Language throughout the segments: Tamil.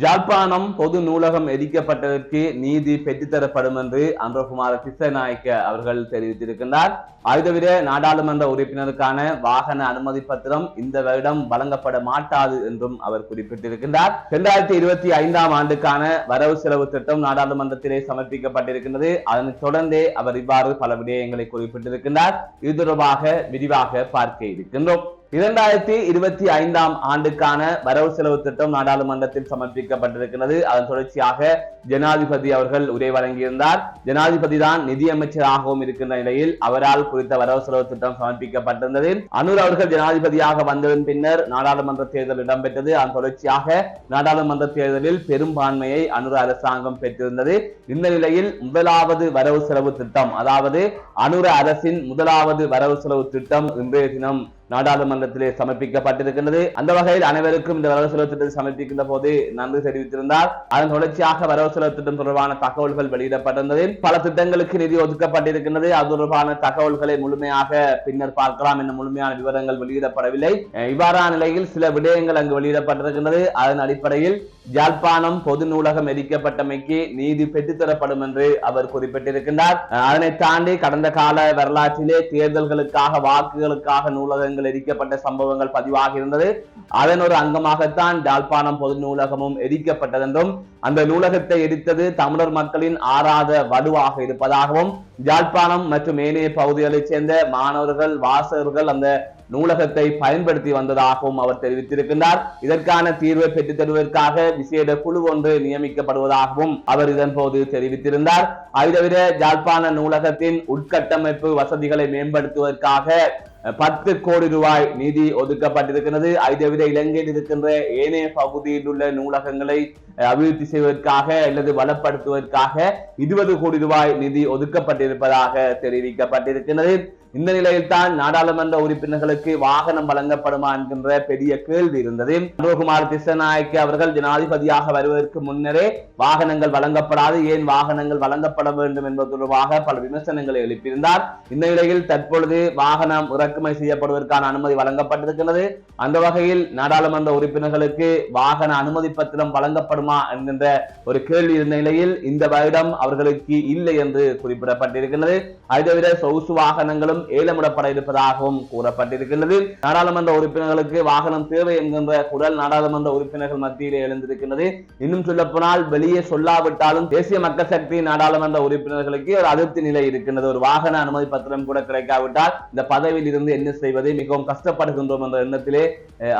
யாழ்ப்பாணம் பொது நூலகம் எரிக்கப்பட்டதற்கு நீதி பெற்றுத்தரப்படும் என்று அன்றகுமார திஸ்ஸநாயக்க அவர்கள் தெரிவித்திருக்கின்றார். தவிர நாடாளுமன்ற உறுப்பினருக்கான வாகன அனுமதி பத்திரம் இந்த வருடம் வழங்கப்பட மாட்டாது என்றும் அவர் குறிப்பிட்டிருக்கின்றார். 2025 ஆண்டுக்கான வரவு செலவு திட்டம் நாடாளுமன்றத்திலே சமர்ப்பிக்கப்பட்டிருக்கின்றது. அதனைத் தொடர்ந்தே அவர் இவ்வாறு பல விடயங்களை குறிப்பிட்டிருக்கின்றார். இது தொடர்பாக விரிவாக பார்க்க இருக்கின்றோம். 2025 ஆண்டுக்கான வரவு செலவு திட்டம் நாடாளுமன்றத்தில் சமர்ப்பிக்கப்பட்டிருக்கிறது. அதன் தொடர்ச்சியாக ஜனாதிபதி அவர்கள் உரை வழங்கியிருந்தார். ஜனாதிபதி தான் நிதியமைச்சராகவும் இருக்கின்ற நிலையில் அவரால் குறித்த வரவு செலவு திட்டம் சமர்ப்பிக்கப்பட்டிருந்தது. அனுர் அவர்கள் ஜனாதிபதியாக வந்ததன் பின்னர் நாடாளுமன்ற தேர்தல் இடம்பெற்றது. அதன் தொடர்ச்சியாக நாடாளுமன்ற தேர்தலில் பெரும்பான்மையை அனுர் அரசாங்கம் பெற்றிருந்தது. இந்த நிலையில் முதலாவது வரவு செலவு திட்டம், அதாவது அனுர அரசின் முதலாவது வரவு செலவு திட்டம் இன்றைய தினம் நாடாளுமன்றத்திலே சமர்ப்பிக்கப்பட்டிருக்கின்றது. அந்த வகையில் அனைவருக்கும் இந்த வரவு செலவு திட்டத்தை சமர்ப்பிக்கின்ற போது நன்றி தெரிவித்திருந்தார். அதன் தொடர்ச்சியாக வரவு செலவு திட்டம் தொடர்பான தகவல்கள் வெளியிடப்பட்டிருந்தது. பல திட்டங்களுக்கு நிதி ஒதுக்கப்பட்டிருக்கின்றது. அது தொடர்பான தகவல்களை முழுமையாக பின்னர் பார்க்கலாம். என்ன முழுமையான விவரங்கள் வெளியிடப்படவில்லை. இவ்வாறான நிலையில் சில விடயங்கள் அங்கு வெளியிடப்பட்டிருக்கின்றது. அதன் அடிப்படையில் யாழ்ப்பாணம் பொது நூலகம் எரிக்கப்பட்டமைக்கு நீதி பெற்றுத்தரப்படும் என்று அவர் குறிப்பிட்டிருக்கின்றார். அதனை தாண்டி கடந்த கால வரலாற்றிலே தேர்தல்களுக்காக வாக்குகளுக்காக நூலகங்கள் எரிக்கப்பட்ட சம்பவங்கள் பதிவாகி இருந்தது. அதன் ஒரு அங்கமாகத்தான் யாழ்ப்பாணம் பொது நூலகமும் எரிக்கப்பட்டது என்றும், அந்த நூலகத்தை எரித்தது தமிழர் மக்களின் ஆறாத வலுவாக இருப்பதாகவும், யாழ்ப்பாணம் மற்றும் ஏனைய பகுதிகளைச் சேர்ந்த மாணவர்கள் வாசகர்கள் அந்த நூலகத்தை பயன்படுத்தி வந்ததாகவும் அவர் தெரிவித்திருக்கின்றார். இதற்கான தீர்வை பெற்றுத் தருவதற்காக விசேட குழு ஒன்று நியமிக்கப்படுவதாகவும் அவர் இதன் போது தெரிவித்திருந்தார். தவிர யாழ்ப்பாண நூலகத்தின் உட்கட்டமைப்பு வசதிகளை மேம்படுத்துவதற்காக 10 கோடி ரூபாய் நிதி ஒதுக்கப்பட்டிருக்கிறது. தவிர இலங்கையில் இருக்கின்ற ஏனைய பகுதியில் உள்ள நூலகங்களை அபிவிருத்தி செய்வதற்காக அல்லது வளப்படுத்துவதற்காக 20 கோடி ரூபாய் நிதி ஒதுக்கப்பட்டிருப்பதாக தெரிவிக்கப்பட்டிருக்கிறது. இந்த நிலையில் தான் நாடாளுமன்ற உறுப்பினர்களுக்கு வாகனம் வழங்கப்படுமா என்கின்ற பெரிய கேள்வி இருந்தது. அன்றகுமார திஸ்ஸநாயக்க அவர்கள் ஜனாதிபதியாக வருவதற்கு முன்னரே வாகனங்கள் வழங்கப்படாது, ஏன் வாகனங்கள் வழங்கப்பட வேண்டும் என்பது தொடர்பாக பல விமர்சனங்களை எழுப்பியிருந்தார். இந்த நிலையில் தற்பொழுது வாகனம் இறக்குமதி செய்யப்படுவதற்கான அனுமதி வழங்கப்பட்டிருக்கிறது. அந்த வகையில் நாடாளுமன்ற உறுப்பினர்களுக்கு வாகன அனுமதி பத்திரம் வழங்கப்படுமா என்கின்ற ஒரு கேள்வி இருந்த நிலையில் இந்த வருடம் அவர்களுக்கு இல்லை என்று குறிப்பிடப்பட்டிருக்கிறது. தவிர சொகுசு வாகனங்களும் ஏலமிடப்பட இருப்பதாகவும் கூறப்பட்டிருக்கிறது. நாடாளுமன்ற உறுப்பினர்களுக்கு வாகனம் தேவை என்கின்ற குரல் நாடாளுமன்ற உறுப்பினர்கள் மத்தியிலே எழுந்திருக்கிறது. இன்னும் சொல்ல போனால் வெளியே சொல்லாவிட்டாலும் தேசிய மக்கள் சக்தி நாடாளுமன்ற உறுப்பினர்களுக்கு ஒரு அதிருப்தி நிலை இருக்கின்றது. ஒரு வாகன அனுமதி பத்திரம் கூட கிடைக்காவிட்டால் இந்த பதவியில் இருந்து என்ன செய்வது, மிகவும் கஷ்டப்படுகின்றோம் என்ற எண்ணத்திலே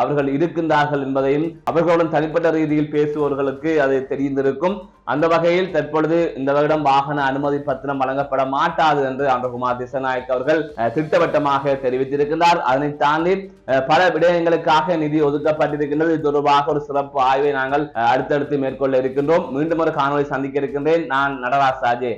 அவர்கள் இருக்கின்றார்கள் என்பதையும் அவர்களுடன் தனிப்பட்ட ரீதியில் பேசுபவர்களுக்கு அது தெரிந்திருக்கும். அந்த வகையில் தற்பொழுது இந்த வருடம் வாகன அனுமதி பத்திரம் வழங்கப்பட மாட்டாது என்று அன்றகுமார திஸ்ஸநாயக்க அவர்கள் திட்டவட்டமாக தெரிவித்திருக்கிறார். அதனை தாண்டி பல விடயங்களுக்காக நிதி ஒதுக்கப்பட்டிருக்கின்றது. இது தொடர்பாக ஒரு சிறப்பு ஆய்வை நாங்கள் அடுத்தடுத்து மேற்கொள்ள இருக்கின்றோம். மீண்டும் ஒரு காணொலி சந்திக்க இருக்கின்றேன். நான் நடராஜ் ராஜே.